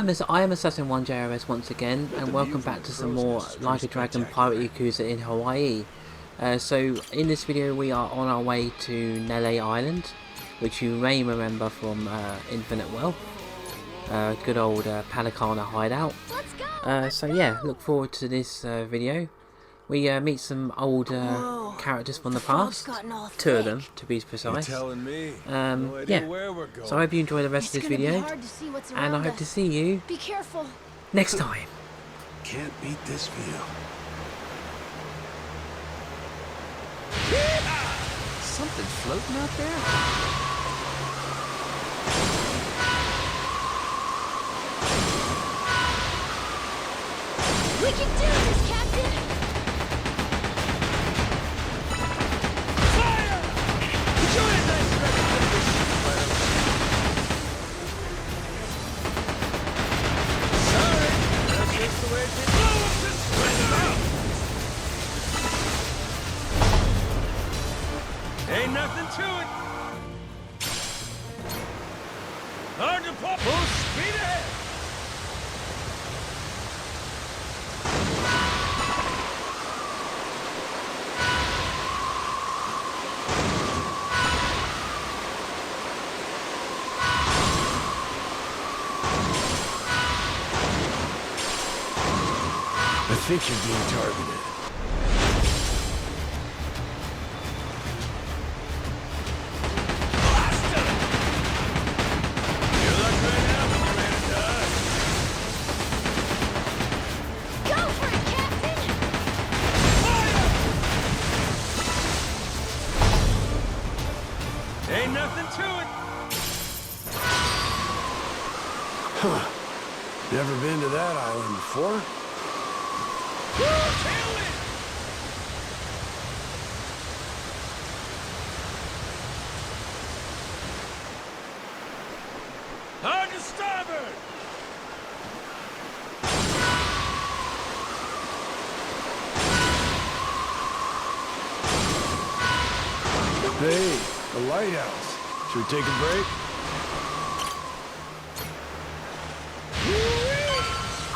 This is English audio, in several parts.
I am Assassin 1 JRS once again, and welcome back to some more Like a Dragon Pirate Yakuza in Hawaii. So in this video we are on our way to Nele Island, which you may remember from Infinite Wealth, good old Palicana hideout. So yeah, look forward to this video. We meet some old characters from the past, two of them to be precise. Yeah, so I hope you enjoy the rest of this video, and I hope to see you next time. Can't beat this view. Something floating out there? We can do this, Captain! Fire! Enjoy a nice Sorry, that's just the way it is. Blow up this spread out! Ain't nothing to it. Hard to pop. Full speed ahead. I think you're being targeted. Blaster! You look right now when you're ready to die. Go for it, Captain! Fire! Ain't nothing to it. Huh. Never been to that island before? Tailwind! Hard to starboard! Hey, the lighthouse. Should we take a break?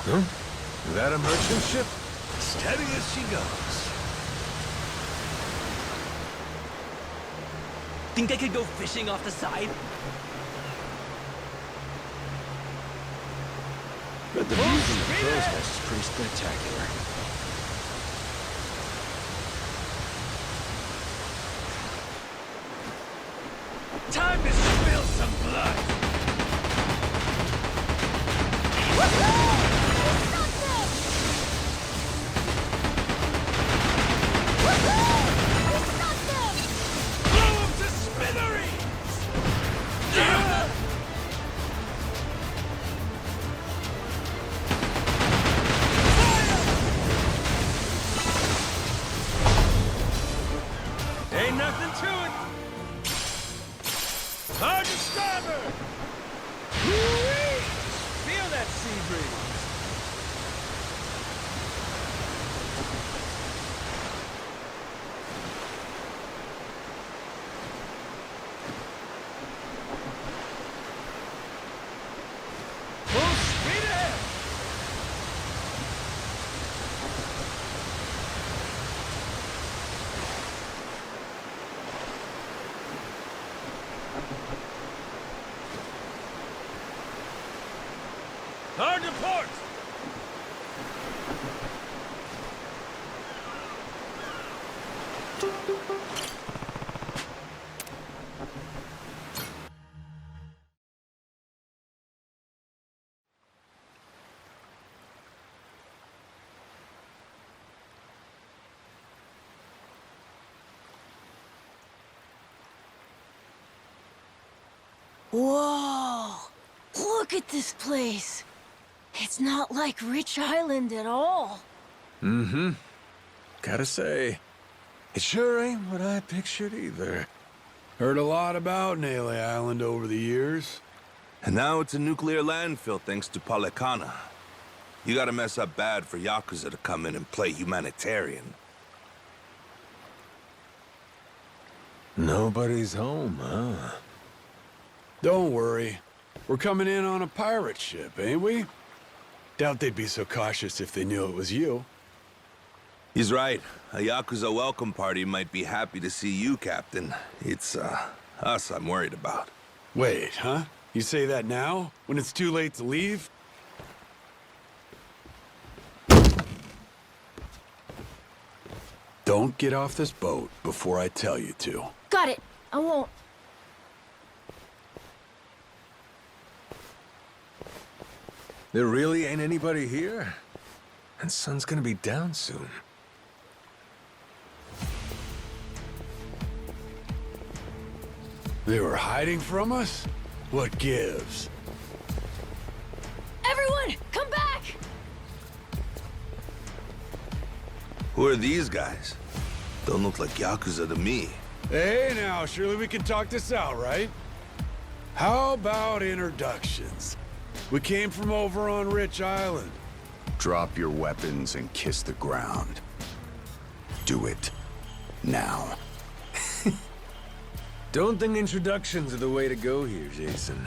Huh? Is that a merchant ship? Steady as she goes. Think I could go fishing off the side? But the view from the crow's nest is pretty spectacular. Time to spill some blood! Ain't nothing to it. Hard to starboard. Woo-wee! Feel that sea breeze. Full speed ahead. Hard to port! Whoa! Look at this place! It's not like Rich Island at all. Mm-hmm. Gotta say, it sure ain't what I pictured either. Heard a lot about Nele Island over the years. And now it's a nuclear landfill thanks to Palicana. You gotta mess up bad for Yakuza to come in and play humanitarian. Nobody's home, huh? Don't worry. We're coming in on a pirate ship, ain't we? Doubt they'd be so cautious if they knew it was you. He's right. A Yakuza welcome party might be happy to see you, Captain. It's, us I'm worried about. Wait, huh? You say that now? When it's too late to leave? Don't get off this boat before I tell you to. Got it. I won't. There really ain't anybody here? And sun's gonna be down soon. They were hiding from us? What gives? Everyone, come back! Who are these guys? Don't look like Yakuza to me. Hey now, surely we can talk this out, right? How about introductions? We came from over on Rich Island. Drop your weapons and kiss the ground. Do it. Now. Don't think introductions are the way to go here, Jason.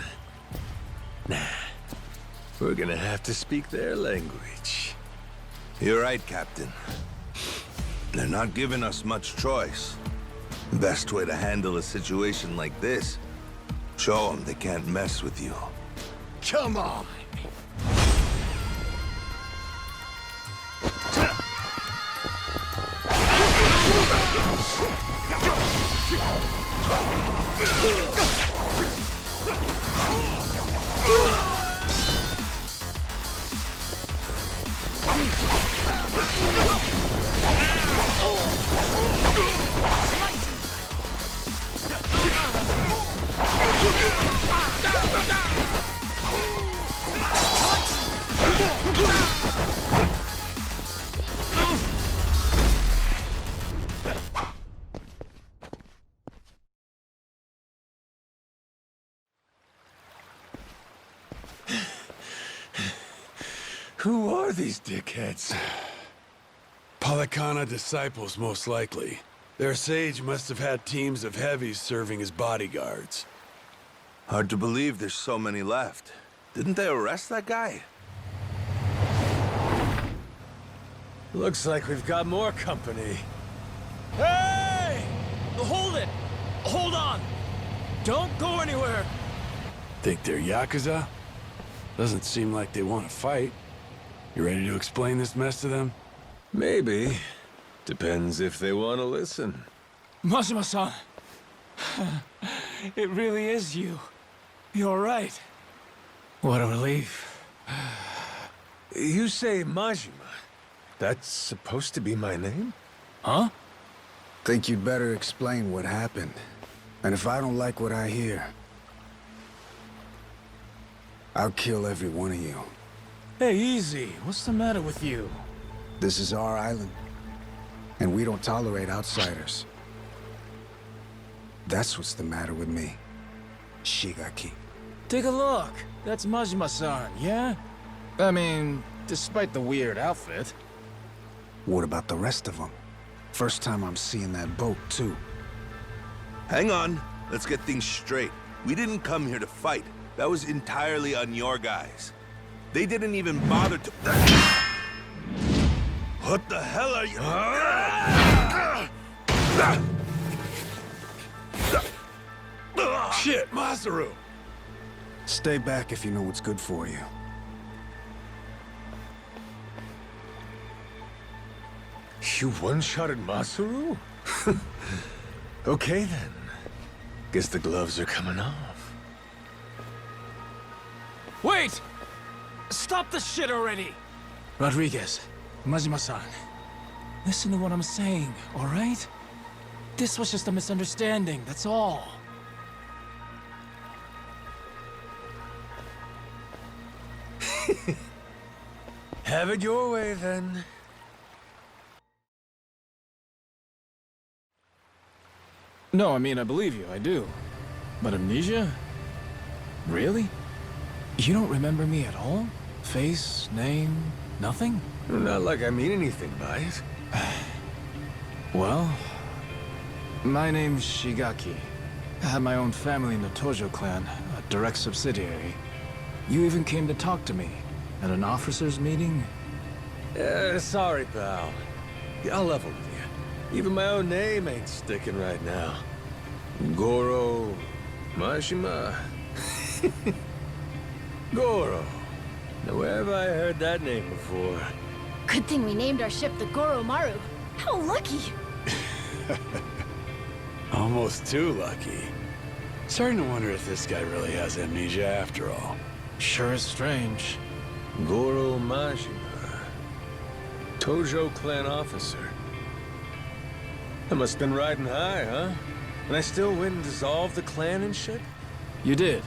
Nah. We're gonna have to speak their language. You're right, Captain. They're not giving us much choice. Best way to handle a situation like this, show them they can't mess with you. Come on! Who are these dickheads? Palikana disciples, most likely. Their sage must have had teams of heavies serving as bodyguards. Hard to believe there's so many left. Didn't they arrest that guy? Looks like we've got more company. Hey! Hold it! Hold on! Don't go anywhere! Think they're Yakuza? Doesn't seem like they want to fight. You ready to explain this mess to them? Maybe. Depends if they want to listen. Majima-san! It really is you. You're right. What a relief. You say Majima. That's supposed to be my name? Huh? Think you'd better explain what happened. And if I don't like what I hear, I'll kill every one of you. Hey, easy. What's the matter with you? This is our island, and we don't tolerate outsiders. That's what's the matter with me, Shigaki. Take a look. That's Majima-san, yeah? I mean, despite the weird outfit. What about the rest of them? First time I'm seeing that boat, too. Hang on. Let's get things straight. We didn't come here to fight. That was entirely on your guys. They didn't even bother to... What the hell are you... Shit, Masaru! Stay back if you know what's good for you. You one-shotted Masaru? Okay then. Guess the gloves are coming off. Wait! Stop the shit already! Rodriguez, Majima-san, listen to what I'm saying, all right? This was just a misunderstanding, that's all. Have it your way then. No, I mean, I believe you, I do. But amnesia? Really? You don't remember me at all? Face, name, nothing? Not like I mean anything by it. Well, my name's Shigaki. I have my own family in the Tojo clan, a direct subsidiary. You even came to talk to me at an officers' meeting? Sorry, pal. I'll level with you. Even my own name ain't sticking right now. Goro Majima. Goro. Now, where have I heard that name before? Good thing we named our ship the Goro Maru. How lucky! Almost too lucky. Starting to wonder if this guy really has amnesia after all. Sure is strange. Goro Majima. Tojo clan officer. I must have been riding high, huh? And I still went and dissolved the clan and shit? You did.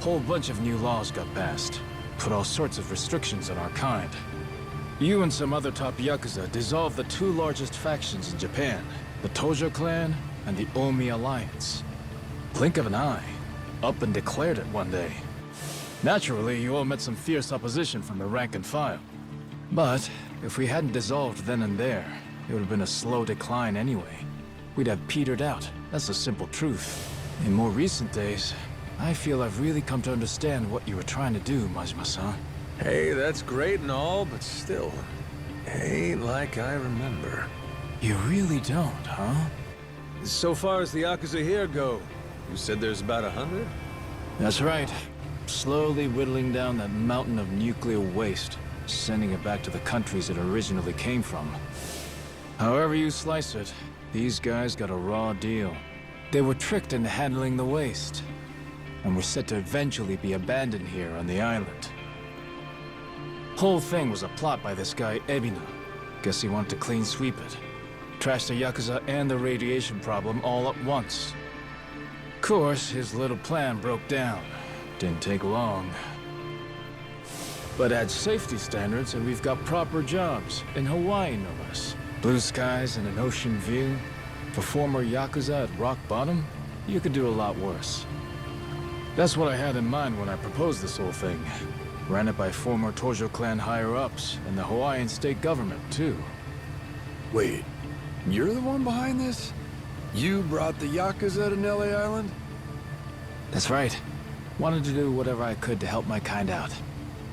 Whole bunch of new laws got passed. Put all sorts of restrictions on our kind. You and some other top Yakuza dissolved the two largest factions in Japan, the Tojo clan and the Omi Alliance. Blink of an eye, up and declared it one day. Naturally, you all met some fierce opposition from the rank and file. But if we hadn't dissolved then and there, it would have been a slow decline anyway. We'd have petered out, that's the simple truth. In more recent days, I feel I've really come to understand what you were trying to do, Majima-san. Hey, that's great and all, but still, ain't like I remember. You really don't, huh? So far as the Yakuza here go, you said there's about 100? That's right. Slowly whittling down that mountain of nuclear waste, sending it back to the countries it originally came from. However you slice it, these guys got a raw deal. They were tricked into handling the waste, and were set to eventually be abandoned here on the island. Whole thing was a plot by this guy, Ebina. Guess he wanted to clean sweep it. Trash the Yakuza and the radiation problem all at once. Of course, his little plan broke down. Didn't take long. But add safety standards and we've got proper jobs, in Hawaii no less. Blue skies and an ocean view. For former Yakuza at rock bottom, you could do a lot worse. That's what I had in mind when I proposed this whole thing. Ran it by former Tojo clan higher-ups and the Hawaiian state government, too. Wait, you're the one behind this? You brought the Yakuza to Nelly Island? That's right. Wanted to do whatever I could to help my kind out.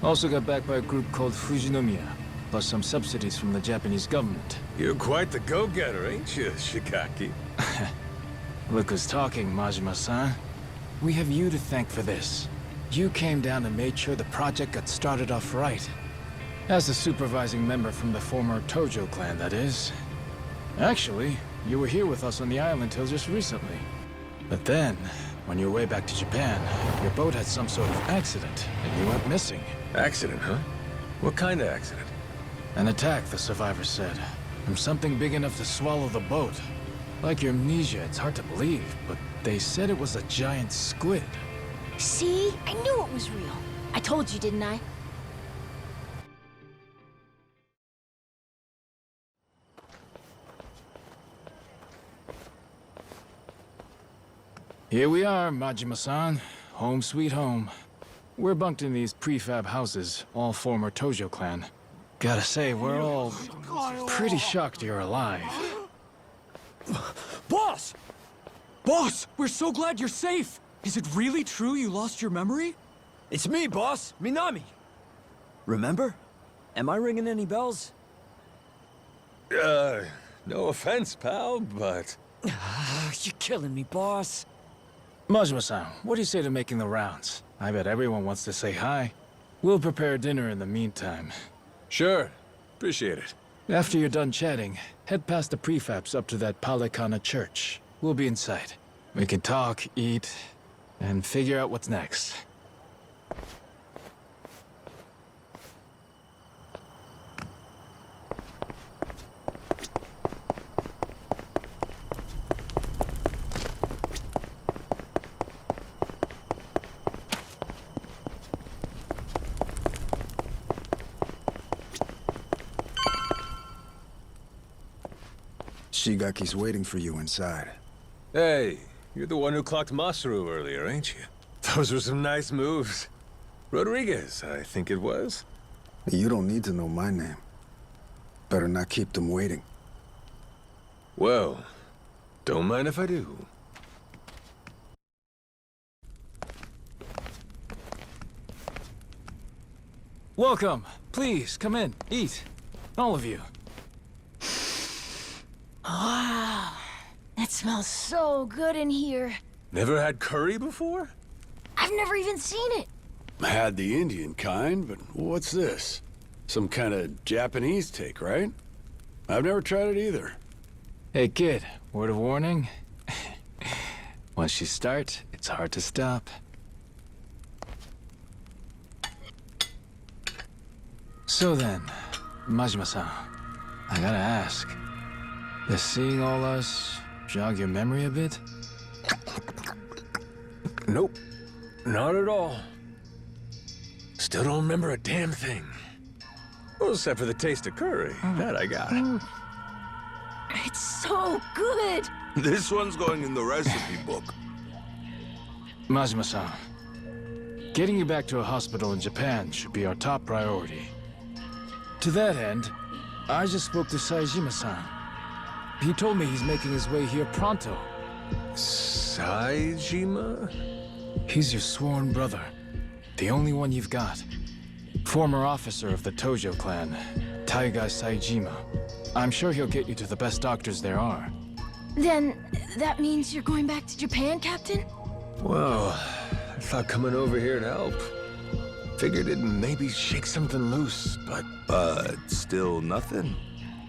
Also got backed by a group called Fujinomiya, plus some subsidies from the Japanese government. You're quite the go-getter, ain't you, Shikaki? Look who's talking, Majima-san. We have you to thank for this. You came down and made sure the project got started off right. As the supervising member from the former Tojo clan, that is. Actually, you were here with us on the island till just recently. But then, on your way back to Japan, your boat had some sort of accident, and you went missing. Accident, huh? What kind of accident? An attack, the survivors said. From something big enough to swallow the boat. Like your amnesia, it's hard to believe, but they said it was a giant squid. See? I knew it was real. I told you, didn't I? Here we are, Majima-san. Home sweet home. We're bunked in these prefab houses, all former Tojo clan. Gotta say, we're all pretty shocked you're alive. Boss! Boss, we're so glad you're safe! Is it really true you lost your memory? It's me, boss. Minami. Remember? Am I ringing any bells? No offense, pal, but... You're killing me, boss. Majima-san, what do you say to making the rounds? I bet everyone wants to say hi. We'll prepare dinner in the meantime. Sure. Appreciate it. After you're done chatting, head past the prefabs up to that Palikana church. We'll be inside. We can talk, eat, and figure out what's next. Shigaki's waiting for you inside. Hey, you're the one who clocked Masaru earlier, ain't you? Those were some nice moves. Rodriguez, I think it was. You don't need to know my name. Better not keep them waiting. Well, don't mind if I do. Welcome. Please, come in. Eat. All of you. Wow. It smells so good in here. Never had curry before? I've never even seen it. I had the Indian kind, but what's this? Some kind of Japanese take, right? I've never tried it either. Hey, kid. Word of warning. Once you start, it's hard to stop. So then, Majima-san, I gotta ask, does seeing all us jog your memory a bit? Nope. Not at all. Still don't remember a damn thing. Well, except for the taste of curry. That I got. It's so good. This one's going in the recipe book. Majima-san, getting you back to a hospital in Japan should be our top priority. To that end, I just spoke to Saejima-san. He told me he's making his way here pronto. Saejima? He's your sworn brother. The only one you've got. Former officer of the Tojo clan, Taiga Saejima. I'm sure he'll get you to the best doctors there are. Then, that means you're going back to Japan, Captain? Well, I thought coming over here to help. Figured it'd maybe shake something loose, but... Still nothing?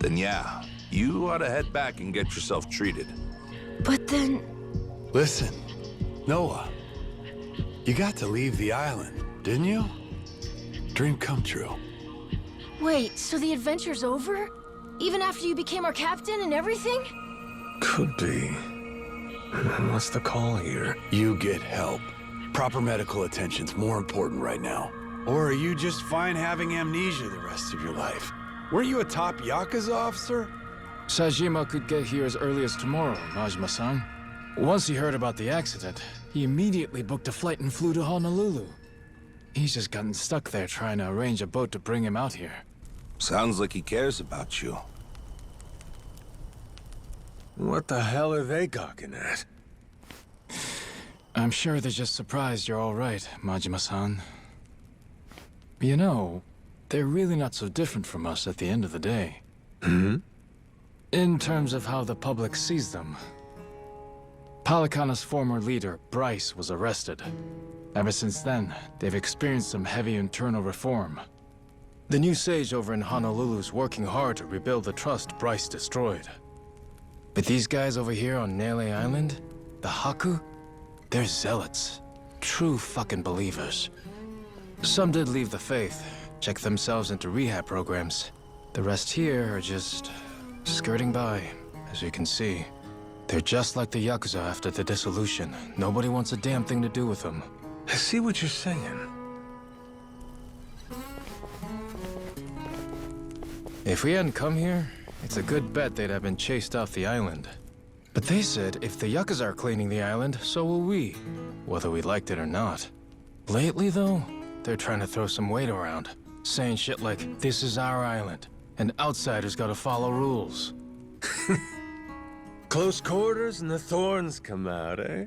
Then yeah, you ought to head back and get yourself treated. But then... Listen, Noah, you got to leave the island, didn't you? Dream come true. Wait, so the adventure's over? Even after you became our captain and everything? Could be. What's the call here? You get help. Proper medical attention's more important right now. Or are you just fine having amnesia the rest of your life? Weren't you a top Yakuza officer? Saejima could get here as early as tomorrow, Majima-san. Once he heard about the accident, he immediately booked a flight and flew to Honolulu. He's just gotten stuck there trying to arrange a boat to bring him out here. Sounds like he cares about you. What the hell are they gawking at? I'm sure they're just surprised you're all right, Majima-san. You know, they're really not so different from us at the end of the day. Hmm? In terms of how the public sees them. Palikana's former leader, Bryce, was arrested. Ever since then, they've experienced some heavy internal reform. The new sage over in Honolulu's working hard to rebuild the trust Bryce destroyed. But these guys over here on Nele Island, the Haku, they're zealots. True fucking believers. Some did leave the faith, check themselves into rehab programs. The rest here are just skirting by, as you can see. They're just like the Yakuza after the dissolution. Nobody wants a damn thing to do with them. I see what you're saying. If we hadn't come here, it's a good bet they'd have been chased off the island. But they said if the Yakuza are cleaning the island, so will we, whether we liked it or not. Lately, though, they're trying to throw some weight around, saying shit like, this is our island, and outsiders gotta follow rules. Close quarters and the thorns come out, eh?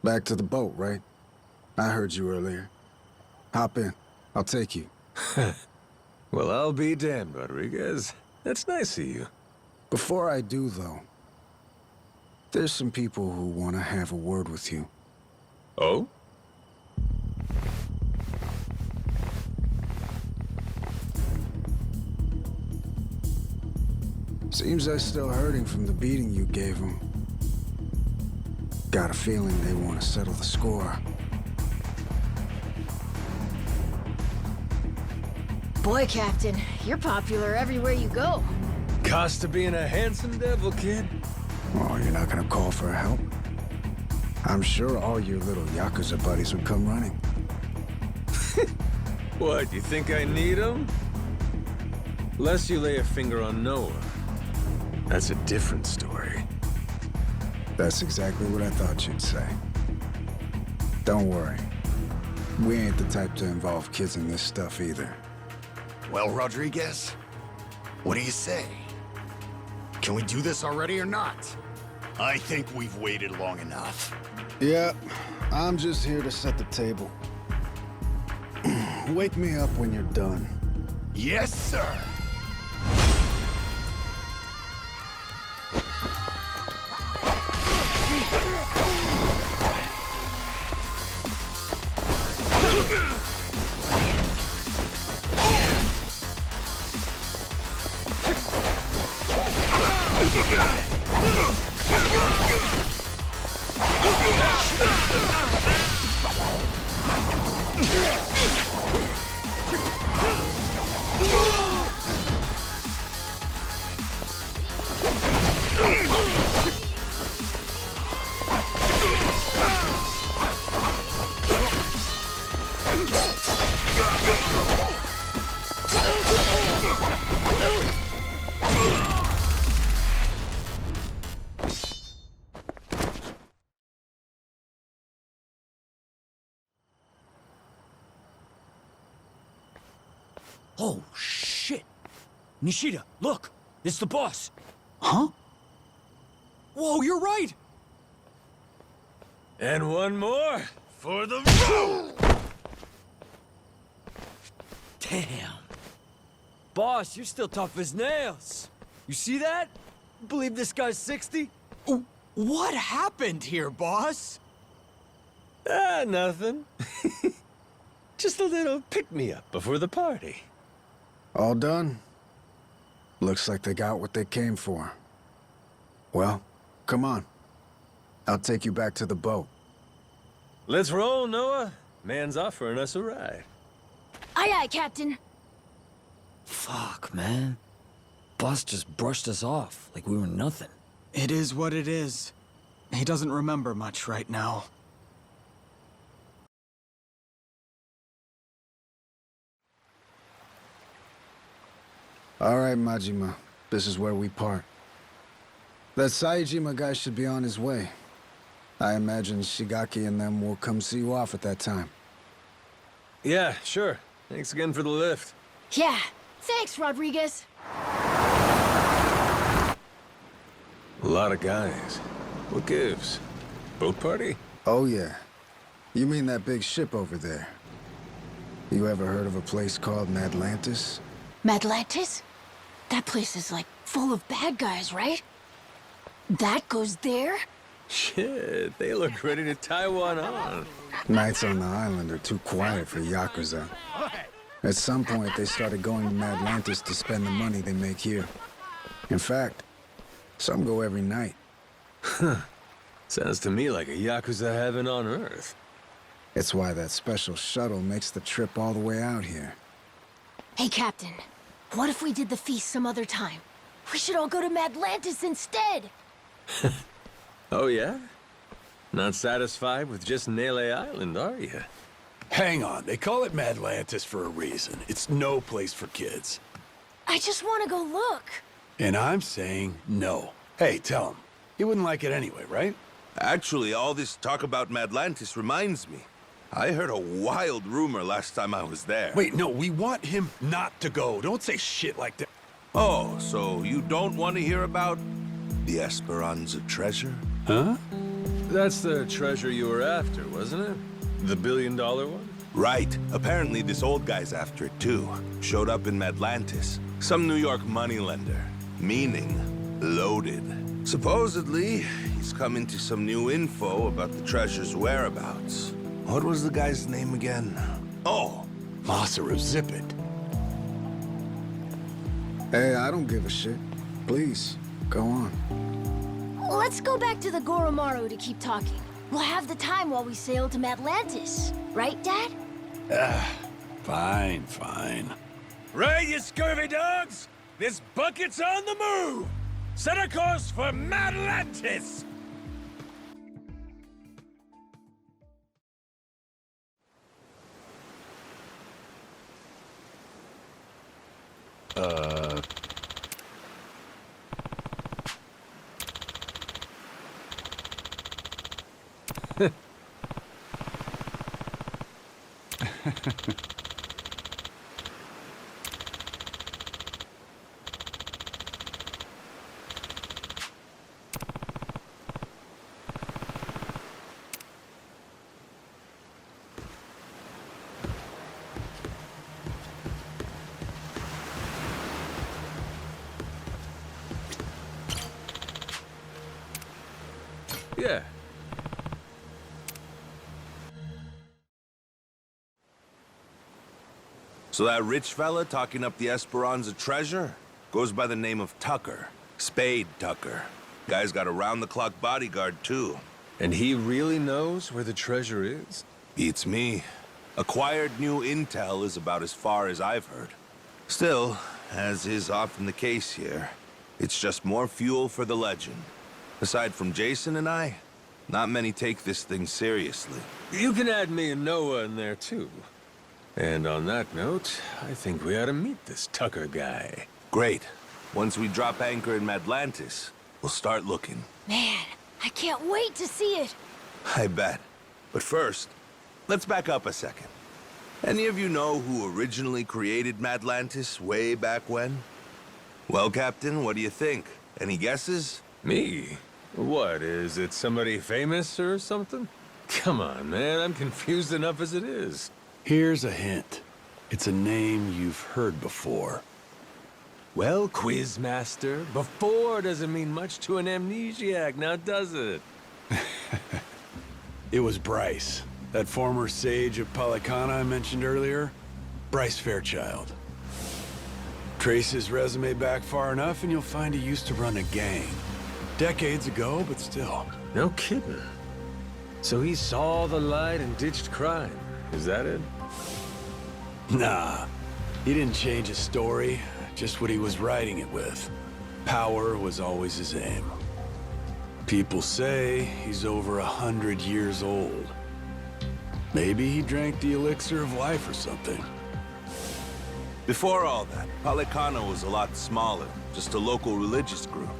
Back to the boat, right? I heard you earlier. Hop in. I'll take you. Well, I'll be damned, Rodriguez. That's nice of you. Before I do, though, there's some people who want to have a word with you. Oh? Seems they're still hurting from the beating you gave them. Got a feeling they want to settle the score. Boy, Captain, you're popular everywhere you go. Cost of being a handsome devil, kid. Oh, you're not gonna call for help? I'm sure all your little Yakuza buddies would come running. What, you think I need them? Lest you lay a finger on Noah. That's a different story. That's exactly what I thought you'd say. Don't worry. We ain't the type to involve kids in this stuff either. Well, Rodriguez, what do you say? Can we do this already or not? I think we've waited long enough. Yeah, I'm just here to set the table. Wake me up when you're done. Yes, sir. Oh, shit! Nishida, look! It's the boss! Huh? Whoa, you're right! And one more for the road! Damn! Boss, you're still tough as nails! You see that? Believe this guy's 60? What happened here, boss? Ah, nothing. Just a little pick-me-up before the party. All done? Looks like they got what they came for. Well, come on. I'll take you back to the boat. Let's roll, Noah. Man's offering us a ride. Aye, aye, Captain. Fuck, man. Boss just brushed us off like we were nothing. It is what it is. He doesn't remember much right now. All right, Majima. This is where we part. That Saejima guy should be on his way. I imagine Shigaki and them will come see you off at that time. Yeah, sure. Thanks again for the lift. Yeah, thanks, Rodriguez. A lot of guys. What gives? Boat party? Oh, yeah. You mean that big ship over there? You ever heard of a place called Madlantis? Madlantis? That place is like full of bad guys, right? That goes there? Shit, they look ready to tie one on. Nights on the island are too quiet for Yakuza. At some point, they started going to Madlantis to spend the money they make here. In fact, some go every night. Sounds to me like a Yakuza heaven on Earth. It's why that special shuttle makes the trip all the way out here. Hey, Captain. What if we did the feast some other time? We should all go to Madlantis instead! Oh, yeah? Not satisfied with just Nele Island, are you? Hang on, they call it Madlantis for a reason. It's no place for kids. I just want to go look. And I'm saying no. Hey, tell him. He wouldn't like it anyway, right? Actually, all this talk about Madlantis reminds me. I heard a wild rumor last time I was there. Wait, no, we want him not to go. Don't say shit like that. Oh, so you don't want to hear about the Esperanza treasure? Huh? That's the treasure you were after, wasn't it? The billion-dollar one? Right. Apparently this old guy's after it too. Showed up in Atlantis. Some New York moneylender. Meaning, loaded. Supposedly, he's come into some new info about the treasure's whereabouts. What was the guy's name again? Oh, Masaru Zippet. Hey, I don't give a shit. Please, go on. Let's go back to the Goromaru to keep talking. We'll have the time while we sail to Atlantis. Right, Dad? Fine, fine. Right, you scurvy dogs! This bucket's on the move! Set a course for Atlantis! Yeah. so that rich fella talking up the Esperanza treasure goes by the name of Tucker. Spade Tucker. Guy's got a round-the-clock bodyguard, too. And he really knows where the treasure is? Beats me. Acquired new intel is about as far as I've heard. Still, as is often the case here, it's just more fuel for the legend. Aside from Jason and I, not many take this thing seriously. You can add me and Noah in there, too. And on that note, I think we ought to meet this Tucker guy. Great. Once we drop anchor in Atlantis, we'll start looking. Man, I can't wait to see it. I bet. But first, let's back up a second. Any of you know who originally created Atlantis way back when? Well, Captain, what do you think? Any guesses? Me? What, is it somebody famous or something? Come on, man, I'm confused enough as it is. Here's a hint. It's a name you've heard before. Well, Quizmaster, before doesn't mean much to an amnesiac, now does it? It was Bryce, that former sage of Palicana I mentioned earlier. Bryce Fairchild. Trace his resume back far enough and you'll find he used to run a gang. Decades ago, but still. No kidding. So he saw the light and ditched crime, is that it? Nah, he didn't change his story, just what he was writing it with. Power was always his aim. People say he's over 100 years old. Maybe he drank the elixir of life or something. Before all that, Palicana was a lot smaller, just a local religious group.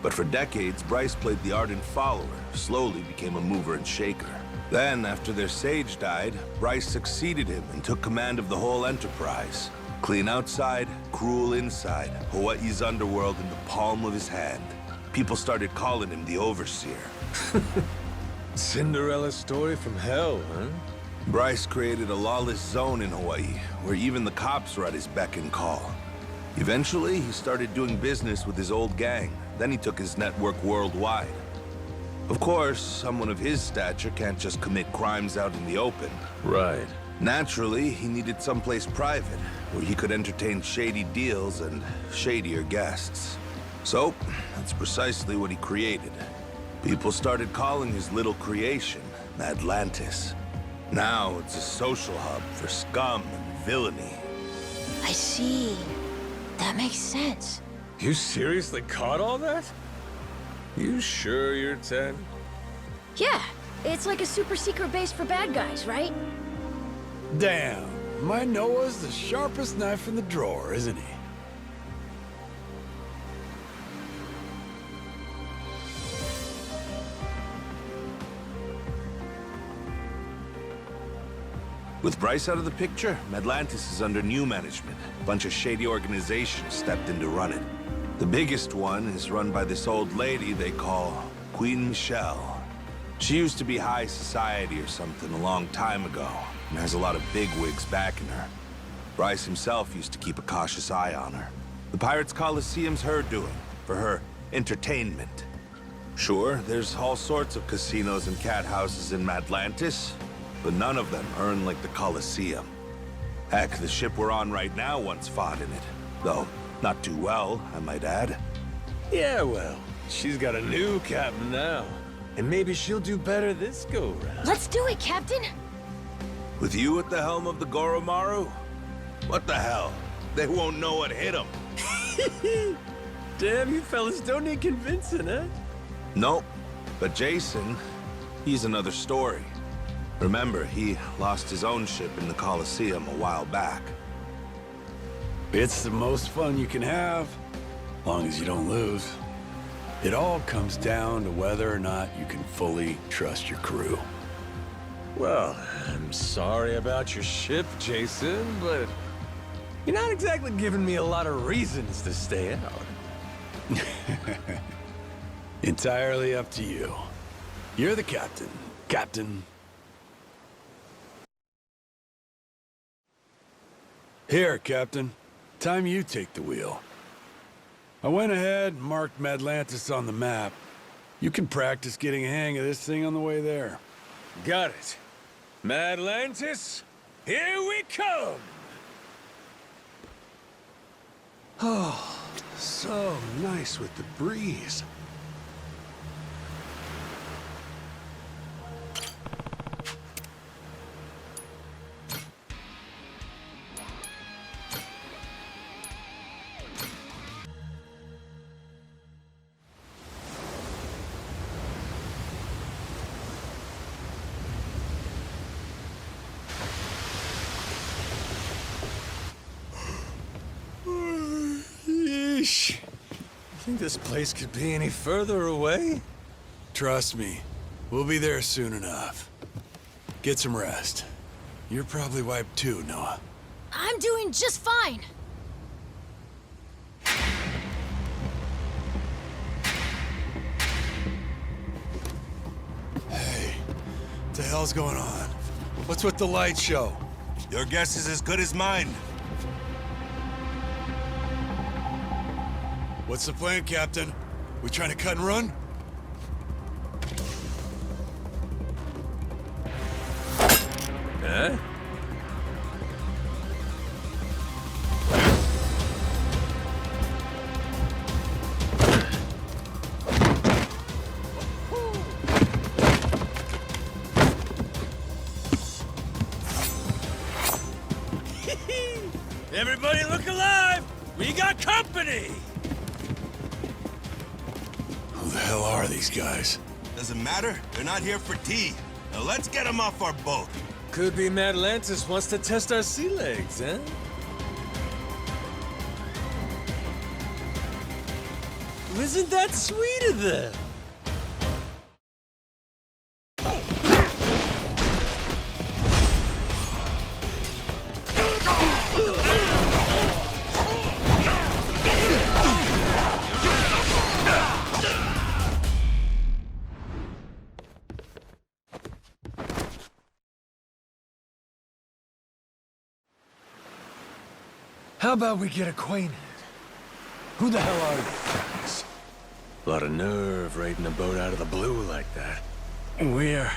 But for decades, Bryce played the ardent follower, slowly became a mover and shaker. Then, after their sage died, Bryce succeeded him and took command of the whole enterprise. Clean outside, cruel inside, Hawaii's underworld in the palm of his hand. People started calling him the Overseer. Cinderella story from hell, huh? Bryce created a lawless zone in Hawaii, where even the cops were at his beck and call. Eventually, he started doing business with his old gang. Then he took his network worldwide. Of course, someone of his stature can't just commit crimes out in the open. Right. Naturally, he needed someplace private, where he could entertain shady deals and shadier guests. So, that's precisely what he created. People started calling his little creation Atlantis. Now it's a social hub for scum and villainy. I see. That makes sense. You seriously caught all that? You sure you're 10? Yeah, it's like a super secret base for bad guys, right? Damn, my Noah's the sharpest knife in the drawer, isn't he? With Bryce out of the picture, Atlantis is under new management. A bunch of shady organizations stepped in to run it. The biggest one is run by this old lady they call Queen Michelle. She used to be high society or something a long time ago, and has a lot of bigwigs backing her. Bryce himself used to keep a cautious eye on her. The Pirates Coliseum's her doing, for her entertainment. Sure, there's all sorts of casinos and cat houses in Atlantis, but none of them earn like the Coliseum. Heck, the ship we're on right now once fought in it. Though, not too well, I might add. Yeah, well, she's got a new captain now. And maybe she'll do better this go-round. Let's do it, Captain! With you at the helm of the Goro Maru? What the hell? They won't know what hit them. Damn, you fellas don't need convincing, eh? Nope. But Jason, he's another story. Remember, he lost his own ship in the Coliseum a while back. It's the most fun you can have, as long as you don't lose. It all comes down to whether or not you can fully trust your crew. Well, I'm sorry about your ship, Jason, but you're not exactly giving me a lot of reasons to stay out. Entirely up to you. You're the captain, Captain. Here, Captain. Time you take the wheel. I went ahead and marked Madlantis on the map. You can practice getting a hang of this thing on the way there. Got it. Madlantis, here we come! Oh, so nice with the breeze. Yeesh. You think this place could be any further away? Trust me, we'll be there soon enough. Get some rest. You're probably wiped too, Noah. I'm doing just fine. Hey, what the hell's going on? What's with the light show? Your guess is as good as mine. What's the plan, Captain? We trying to cut and run? Huh? Everybody look alive! We got company! Who the hell are these guys? Doesn't matter. They're not here for tea. Now let's get them off our boat. Could be Madlantis wants to test our sea legs, eh? Isn't that sweet of them? How about we get acquainted? Who the hell are you guys? A lot of nerve raiding a boat out of the blue like that. We're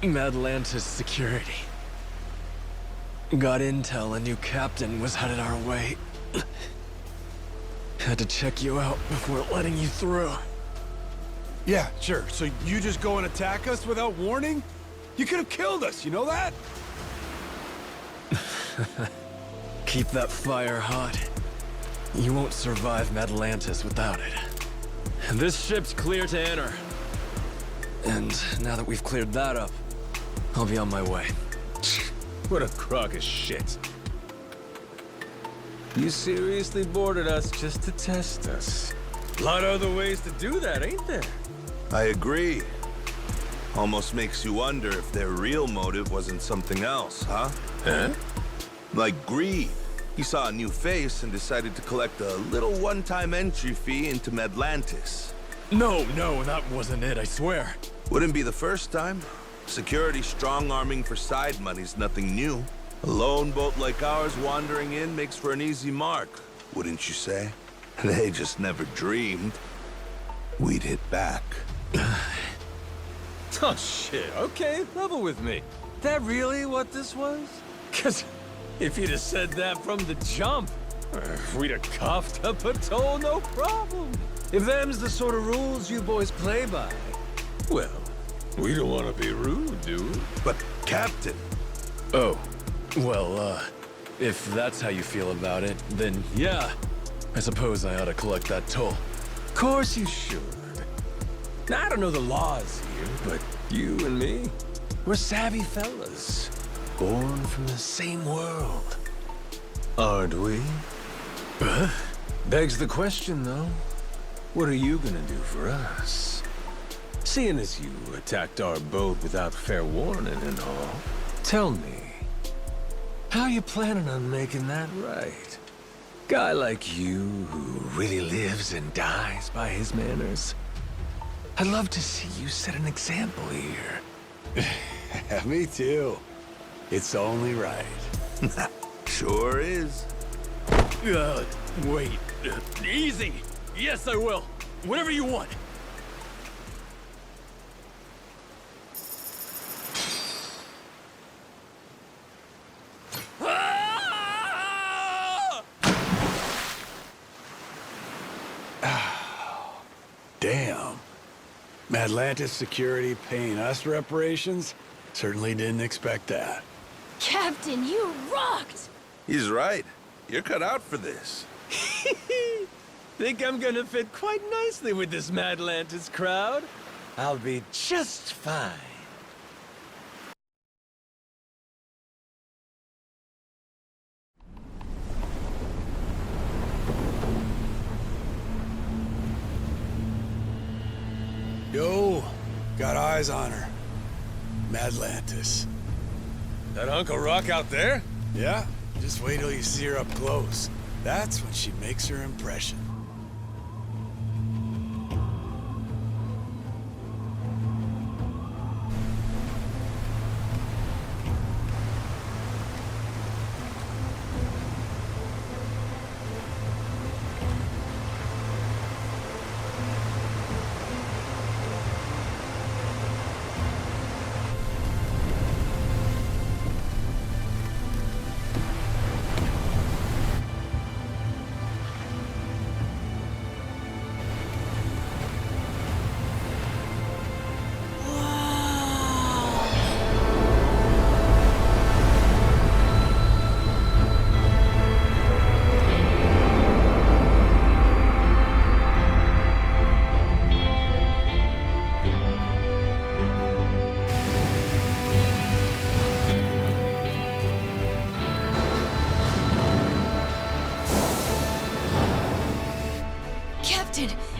Madlantis Security. Got intel a new captain was headed our way. Had to check you out before letting you through. Yeah, sure. So you just go and attack us without warning? You could have killed us, you know that? Keep that fire hot. You won't survive Madlantis without it. This ship's clear to enter. And now that we've cleared that up, I'll be on my way. What a crock of shit. You seriously boarded us just to test us. A lot of other ways to do that, ain't there? I agree. Almost makes you wonder if their real motive wasn't something else, huh? Huh? Like greed. He saw a new face and decided to collect a little one-time entry fee into Madlantis. No, that wasn't it, I swear. Wouldn't be the first time. Security strong-arming for side money's nothing new. A lone boat like ours wandering in makes for an easy mark, wouldn't you say? They just never dreamed we'd hit back. Oh shit, okay, level with me. That really what this was? Cause if you'd have said that from the jump, we'd have coughed up a toll, no problem. If them's the sort of rules you boys play by, well, we don't want to be rude, do we? But, Captain... Oh, well, if that's how you feel about it, then yeah, I suppose I ought to collect that toll. Of course you should. Now, I don't know the laws here, but you and me, we're savvy fellas, born from the same world. Aren't we? Begs the question, though. What are you gonna do for us? Seeing as you attacked our boat without fair warning and all, tell me, how you planning on making that right? Guy like you who really lives and dies by his manners. I'd love to see you set an example here. Me too. It's only right. Sure is. Wait. Easy! Yes, I will. Whatever you want. Damn. Atlantis security paying us reparations? Certainly didn't expect that. Captain, you rocked! He's right. You're cut out for this. Think I'm gonna fit quite nicely with this Madlantis crowd? I'll be just fine. Yo, got eyes on her. Madlantis. That Uncle Rock out there? Yeah, just wait till you see her up close. That's when she makes her impression.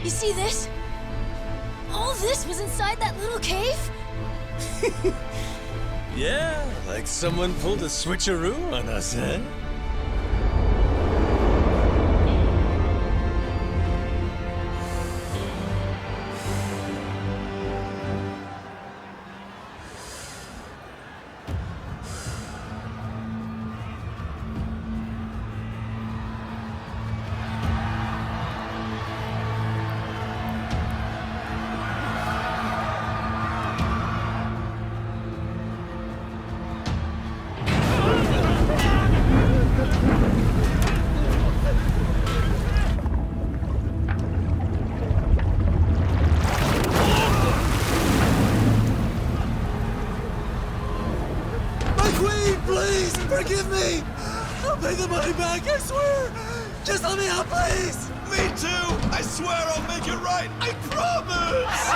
You see this? All this was inside that little cave? Yeah, like someone pulled a switcheroo on us, eh? Please, forgive me! I'll pay the money back, I swear! Just let me out, please! Me too! I swear I'll make it right! I promise!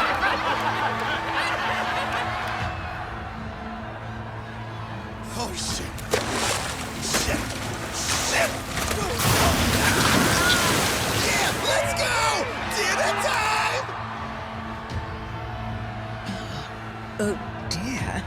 Oh, shit. Shit. Shit. Yeah, let's go! Dinner time! Oh, dear.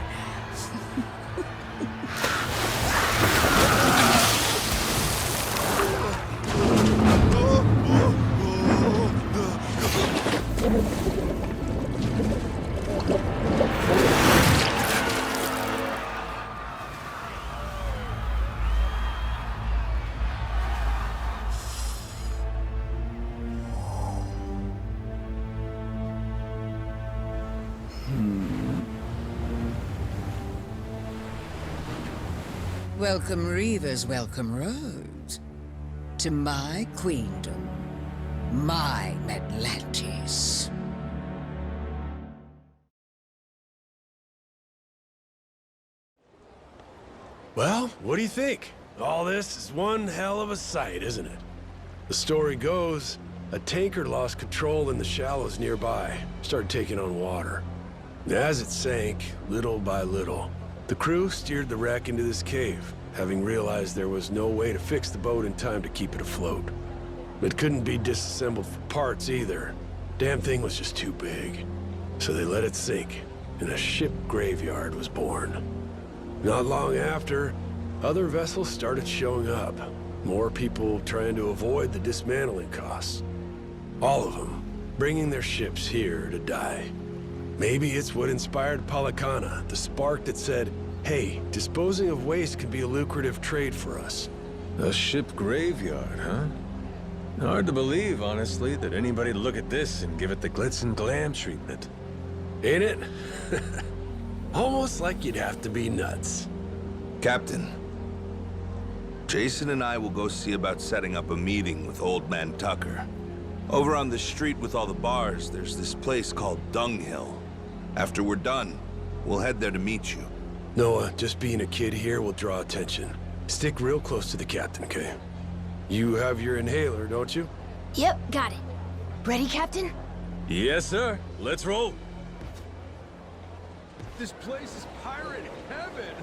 Welcome Reavers, welcome Roads. To my queendom. My Atlantis. Well, what do you think? All this is one hell of a sight, isn't it? The story goes, a tanker lost control in the shallows nearby, started taking on water. As it sank, little by little, the crew steered the wreck into this cave, having realized there was no way to fix the boat in time to keep it afloat. It couldn't be disassembled for parts either. Damn thing was just too big. So they let it sink, and a ship graveyard was born. Not long after, other vessels started showing up. More people trying to avoid the dismantling costs. All of them bringing their ships here to die. Maybe it's what inspired Polycana, the spark that said, hey, disposing of waste can be a lucrative trade for us. A ship graveyard, huh? Hard to believe, honestly, that anybody'd look at this and give it the glitz and glam treatment. Ain't it? Almost like you'd have to be nuts. Captain, Jason and I will go see about setting up a meeting with Old Man Tucker. Over on the street with all the bars, there's this place called Dunghill. After we're done, we'll head there to meet you. Noah, just being a kid here will draw attention. Stick real close to the captain, okay? You have your inhaler, don't you? Yep, got it. Ready, Captain? Yes, sir. Let's roll. This place is pirate heaven!